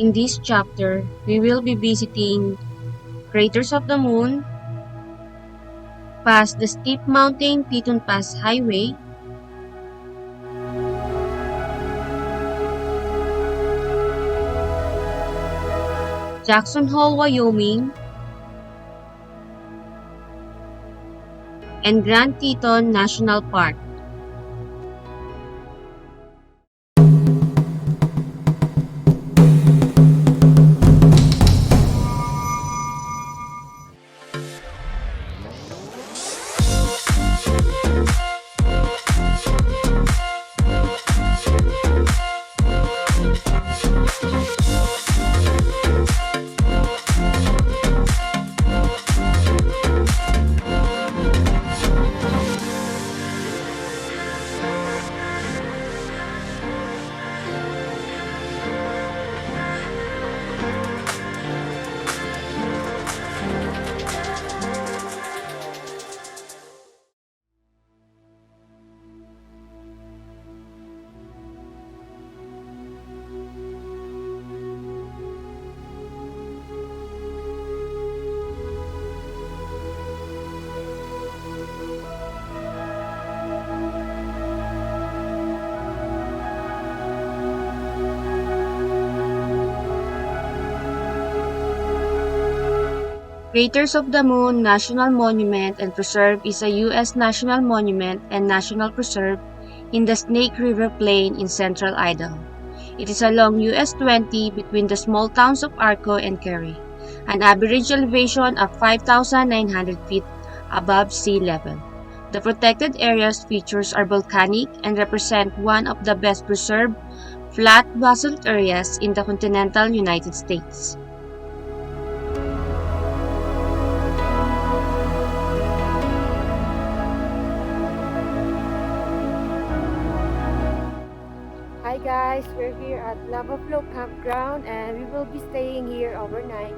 In this chapter, we will be visiting craters of the moon, past the steep mountain Teton Pass Highway, Jackson Hole, Wyoming, and Grand Teton National Park. Craters of the Moon National Monument and Preserve is a U.S. national monument and national preserve in the Snake River Plain in central Idaho. It is along US 20 between the small towns of Arco and Cary, an average elevation of 5,900 feet above sea level. The protected area's features are volcanic and represent one of the best preserved flat basalt areas in the continental United States. Hi guys, we're here at Lava Flow Campground and we will be staying here overnight.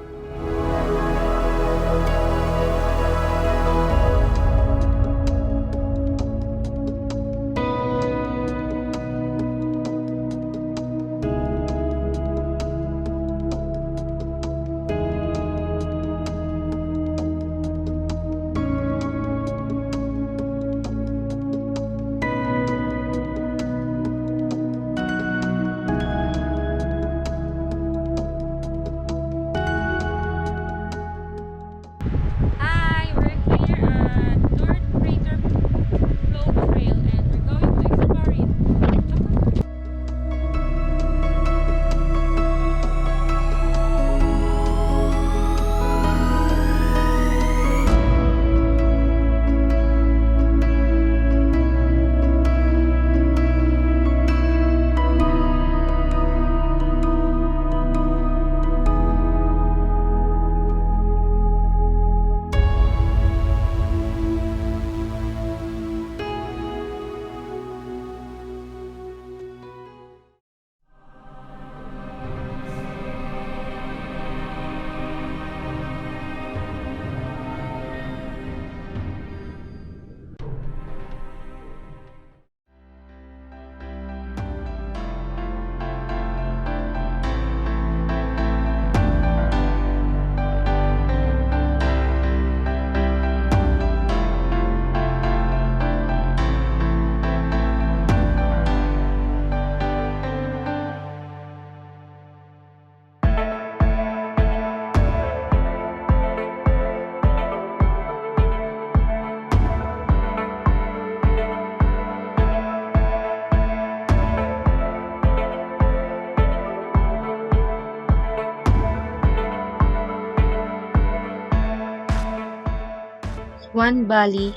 Swan Valley,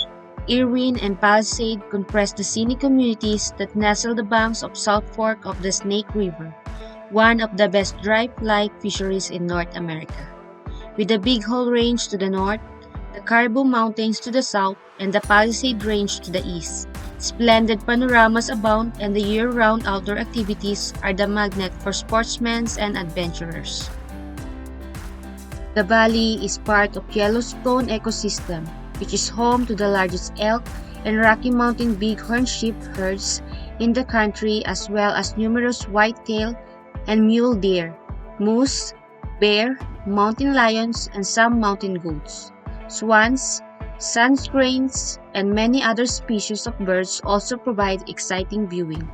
Irwin, and Palisade comprise the scenic communities that nestle the banks of South Fork of the Snake River, one of the best dry fly fisheries in North America. With the Big Hole Range to the north, the Caribou Mountains to the south, and the Palisade Range to the east, splendid panoramas abound and the year-round outdoor activities are the magnet for sportsmen and adventurers. The valley is part of Yellowstone ecosystem, which is home to the largest elk and Rocky Mountain bighorn sheep herds in the country, as well as numerous whitetail and mule deer, moose, bear, mountain lions, and some mountain goats. Swans, sand cranes, and many other species of birds also provide exciting viewing.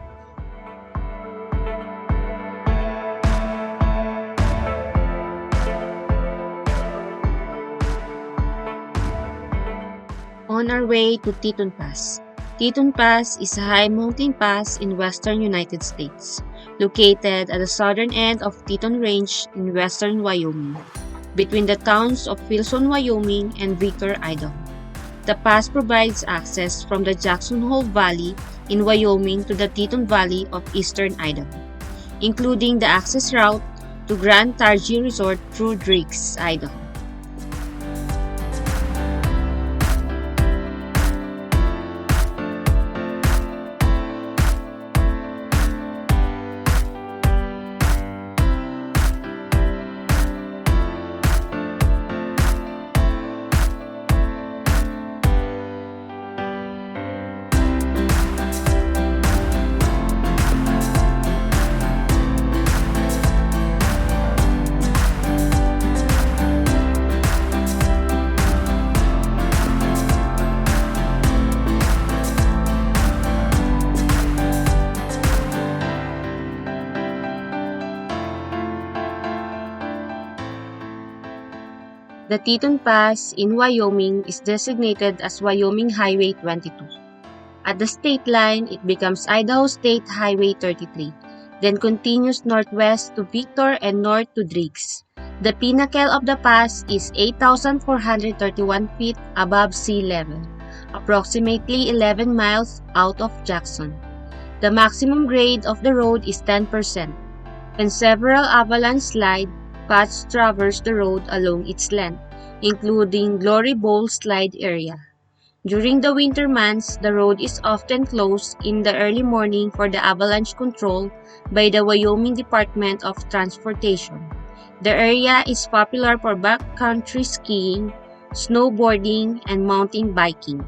On our way to Teton Pass. Teton Pass is a high mountain pass in western United States, located at the southern end of Teton Range in western Wyoming, between the towns of Wilson, Wyoming and Victor, Idaho. The pass provides access from the Jackson Hole Valley in Wyoming to the Teton Valley of eastern Idaho, including the access route to Grand Targhee Resort through Driggs, Idaho. The Teton Pass in Wyoming is designated as Wyoming Highway 22. At the state line, it becomes Idaho State Highway 33, then continues northwest to Victor and north to Driggs. The pinnacle of the pass is 8,431 feet above sea level, approximately 11 miles out of Jackson. The maximum grade of the road is 10%, and several avalanche slide paths traverse the road along its length, including Glory Bowl slide area. During the winter months, the road is often closed in the early morning for the avalanche control by the Wyoming Department of Transportation. The area is popular for backcountry skiing, snowboarding, and mountain biking.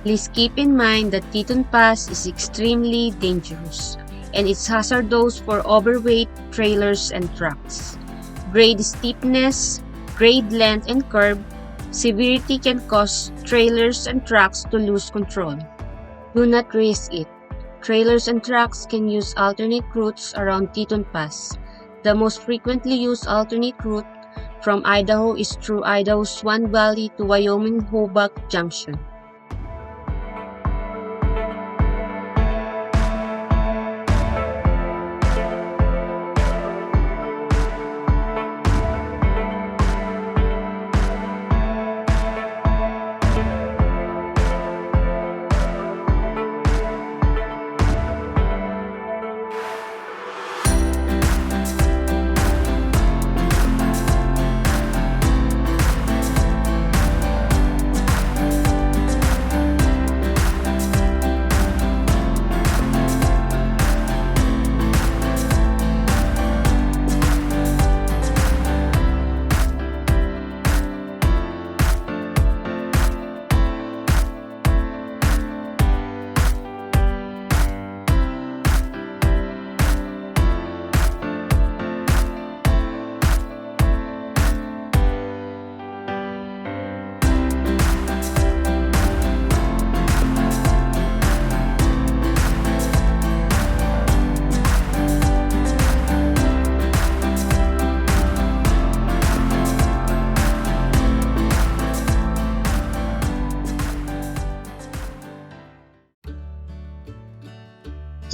Please keep in mind that Teton Pass is extremely dangerous, and it's hazardous for overweight trailers and trucks. Grade steepness, grade length, and curve, severity can cause trailers and trucks to lose control. Do not risk it. Trailers and trucks can use alternate routes around Teton Pass. The most frequently used alternate route from Idaho is through Idaho's Swan Valley to Wyoming Hoback Junction.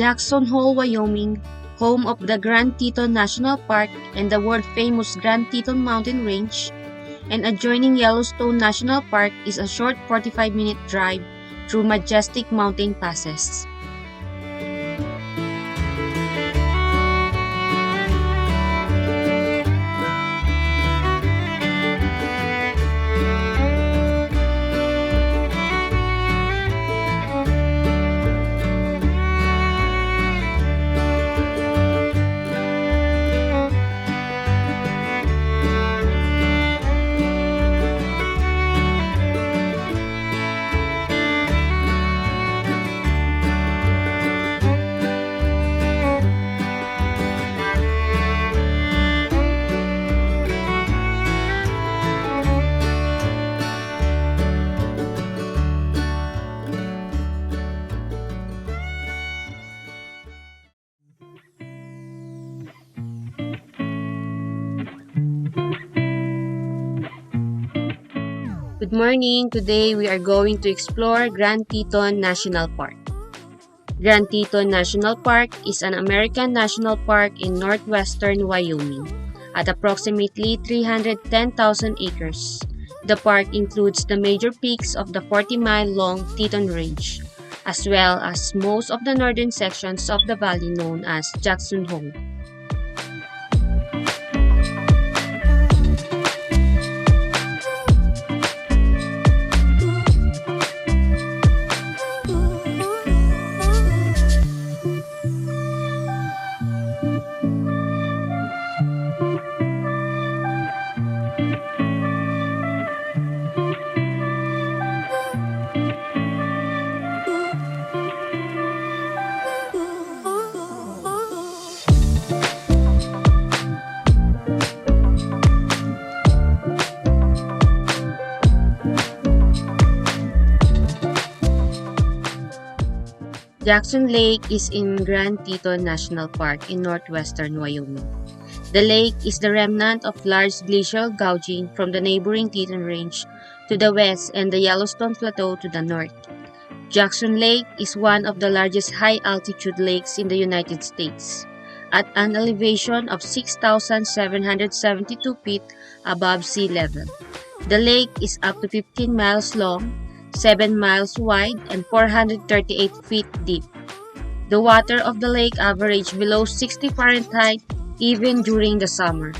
Jackson Hole, Wyoming, home of the Grand Teton National Park and the world-famous Grand Teton Mountain Range, and adjoining Yellowstone National Park is a short 45-minute drive through majestic mountain passes. Good morning. Today we are going to explore Grand Teton National Park. Grand Teton National Park is an American national park in northwestern Wyoming at approximately 310,000 acres. The park includes the major peaks of the 40-mile-long Teton Range, as well as most of the northern sections of the valley known as Jackson Hole. Jackson Lake is in Grand Teton National Park in northwestern Wyoming. The lake is the remnant of large glacial gouging from the neighboring Teton Range to the west and the Yellowstone Plateau to the north. Jackson Lake is one of the largest high-altitude lakes in the United States, at an elevation of 6,772 feet above sea level. The lake is up to 15 miles long, 7 miles wide, and 438 feet deep. The water of the lake averaged below 60 Fahrenheit even during the summer.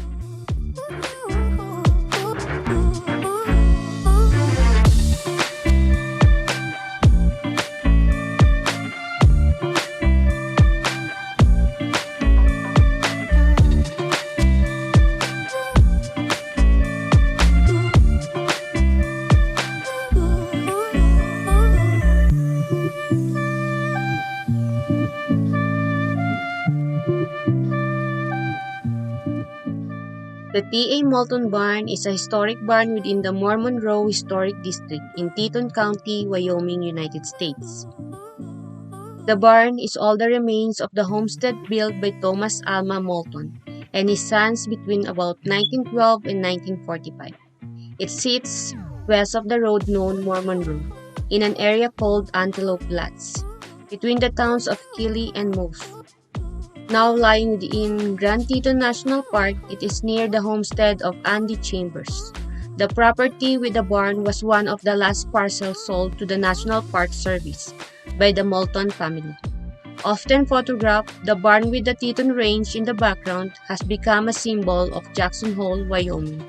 The T.A. Moulton Barn is a historic barn within the Mormon Row Historic District in Teton County, Wyoming, United States. The barn is all the remains of the homestead built by Thomas Alma Moulton and his sons between about 1912 and 1945. It sits west of the road known Mormon Road, in an area called Antelope Flats, between the towns of Keeley and Moose. Now lying within Grand Teton National Park, it is near the homestead of Andy Chambers. The property with the barn was one of the last parcels sold to the National Park Service by the Moulton family. Often photographed, the barn with the Teton Range in the background has become a symbol of Jackson Hole, Wyoming.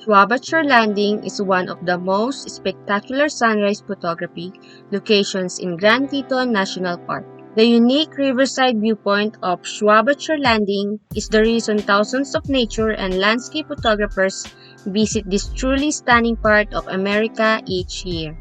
Shawbacher Landing is one of the most spectacular sunrise photography locations in Grand Teton National Park. The unique riverside viewpoint of Shawbacher Landing is the reason thousands of nature and landscape photographers visit this truly stunning part of America each year.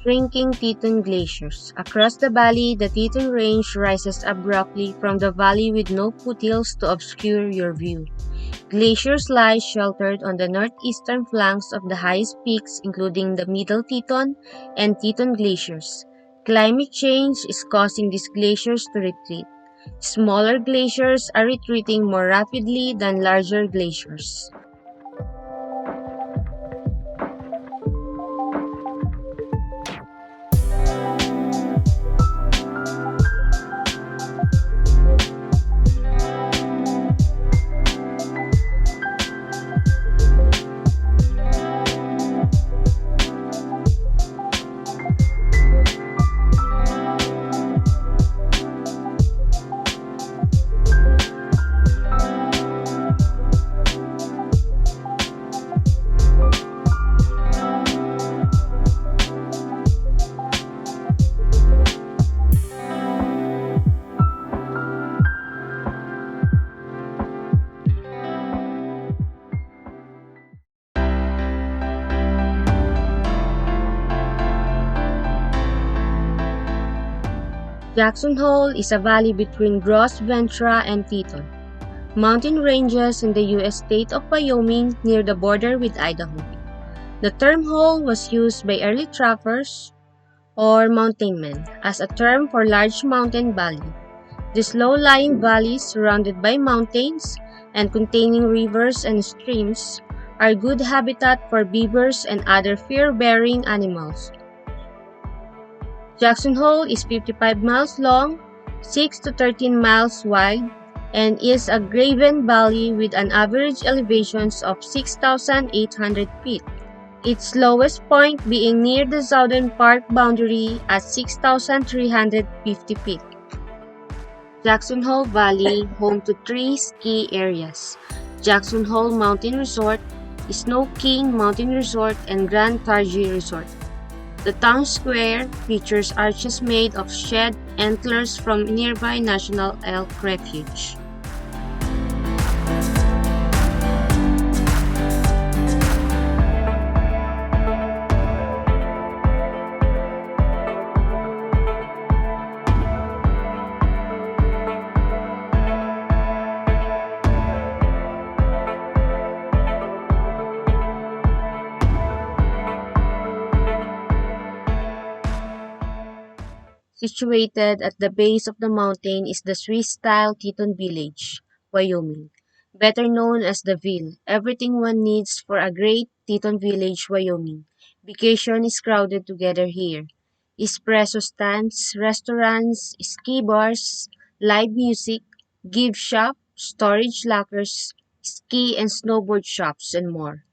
Shrinking Teton Glaciers. Across the valley, the Teton Range rises abruptly from the valley with no foothills to obscure your view. Glaciers lie sheltered on the northeastern flanks of the highest peaks, including the Middle Teton and Teton glaciers. Climate change is causing these glaciers to retreat. Smaller glaciers are retreating more rapidly than larger glaciers. Jackson Hole is a valley between Gros Ventre and Teton, mountain ranges in the U.S. state of Wyoming near the border with Idaho. The term hole was used by early trappers or mountain men as a term for large mountain valley. This low-lying valley surrounded by mountains and containing rivers and streams are good habitat for beavers and other fur-bearing animals. Jackson Hole is 55 miles long, 6 to 13 miles wide, and is a graven valley with an average elevation of 6,800 feet. Its lowest point being near the southern park boundary at 6,350 feet. Jackson Hole Valley, home to 3 ski areas: Jackson Hole Mountain Resort, Snow King Mountain Resort, and Grand Targhee Resort. The town square features arches made of shed antlers from nearby National Elk Refuge. Situated at the base of the mountain is the Swiss-style Teton Village, Wyoming, better known as the Ville. Everything one needs for a great Teton Village, Wyoming. Vacation is crowded together here. Espresso stands, restaurants, ski bars, live music, gift shop, storage lockers, ski and snowboard shops, and more.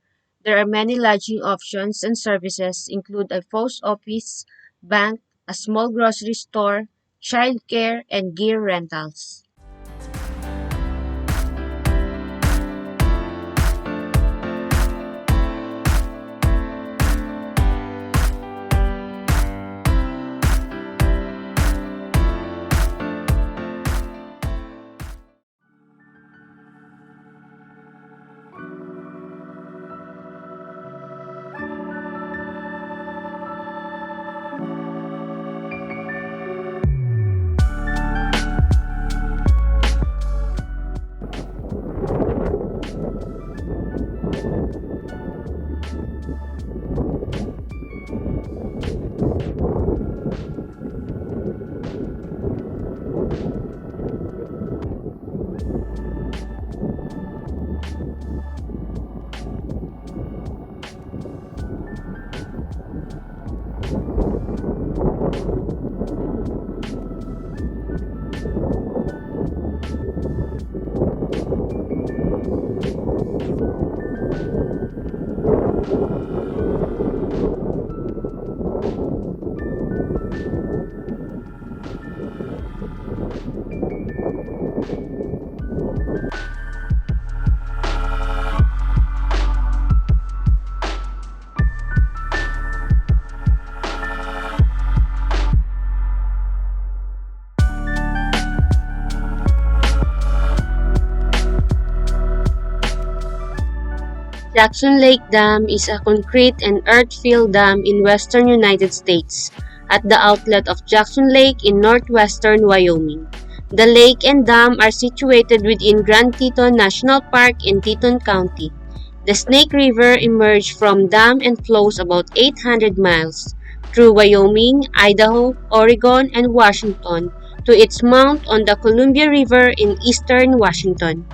There are many lodging options and services include a post office, bank, a small grocery store, childcare, and gear rentals. Jackson Lake Dam is a concrete and earth-filled dam in western United States at the outlet of Jackson Lake in northwestern Wyoming. The lake and dam are situated within Grand Teton National Park in Teton County. The Snake River emerged from dam and flows about 800 miles through Wyoming, Idaho, Oregon, and Washington to its mouth on the Columbia River in eastern Washington.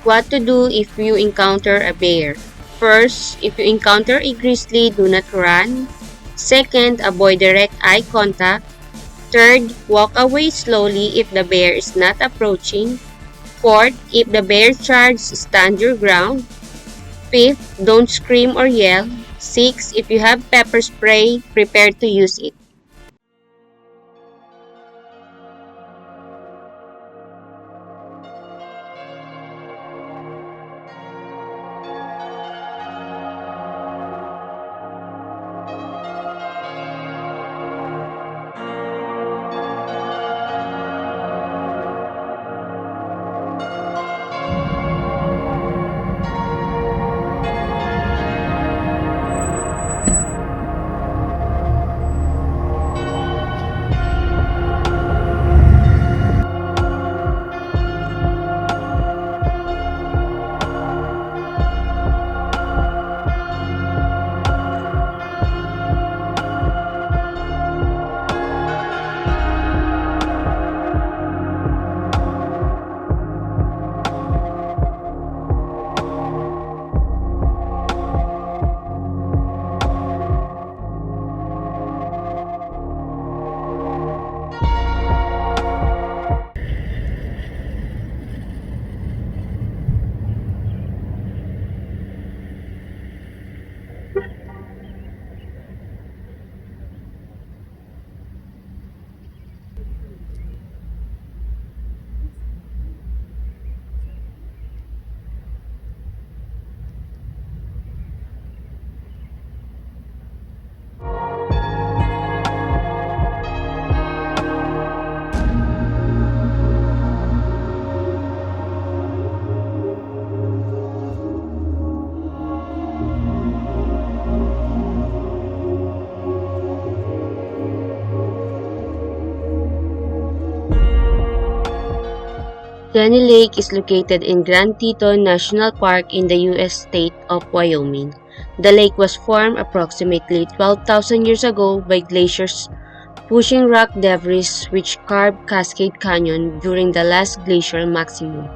What to do if you encounter a bear? First, if you encounter a grizzly, do not run. Second, avoid direct eye contact. Third, walk away slowly if the bear is not approaching. Fourth, if the bear charges, stand your ground. Fifth, don't scream or yell. Sixth, if you have pepper spray, prepare to use it. Jenny Lake is located in Grand Teton National Park in the U.S. state of Wyoming. The lake was formed approximately 12,000 years ago by glaciers pushing rock debris which carved Cascade Canyon during the last glacial maximum,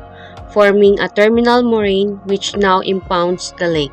forming a terminal moraine which now impounds the lake.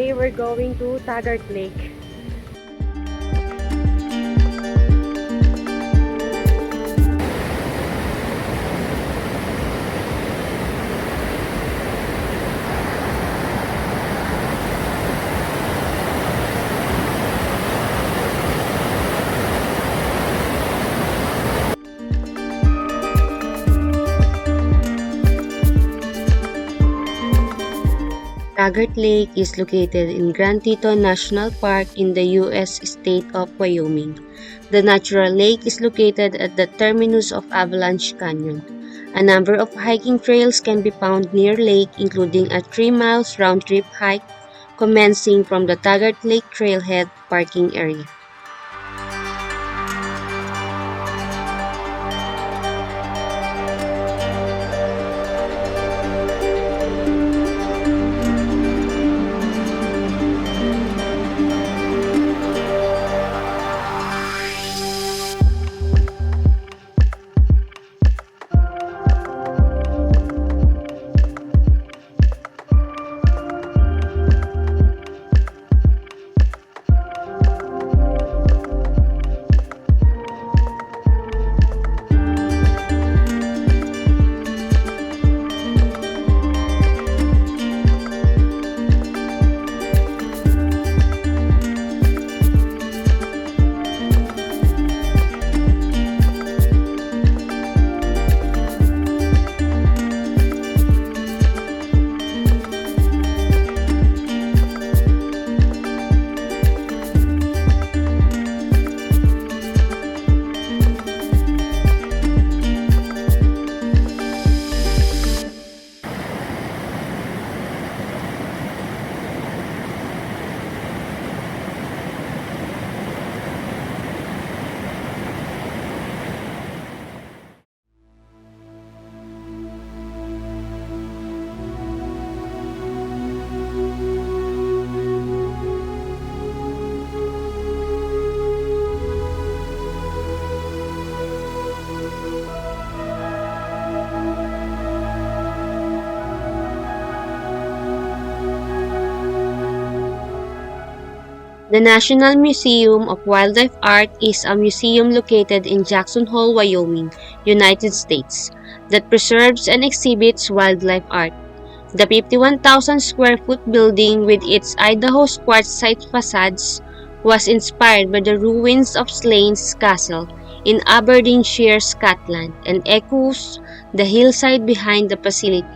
today we're going to Taggart Lake. Taggart Lake is located in Grand Teton National Park in the U.S. state of Wyoming. The natural lake is located at the terminus of Avalanche Canyon. A number of hiking trails can be found near lake, including a 3 miles round-trip hike commencing from the Taggart Lake Trailhead parking area. The National Museum of Wildlife Art is a museum located in Jackson Hole, Wyoming, United States, that preserves and exhibits wildlife art. The 51,000 square foot building with its Idaho quartzite facades was inspired by the ruins of Slains Castle in Aberdeenshire, Scotland, and echoes the hillside behind the facility.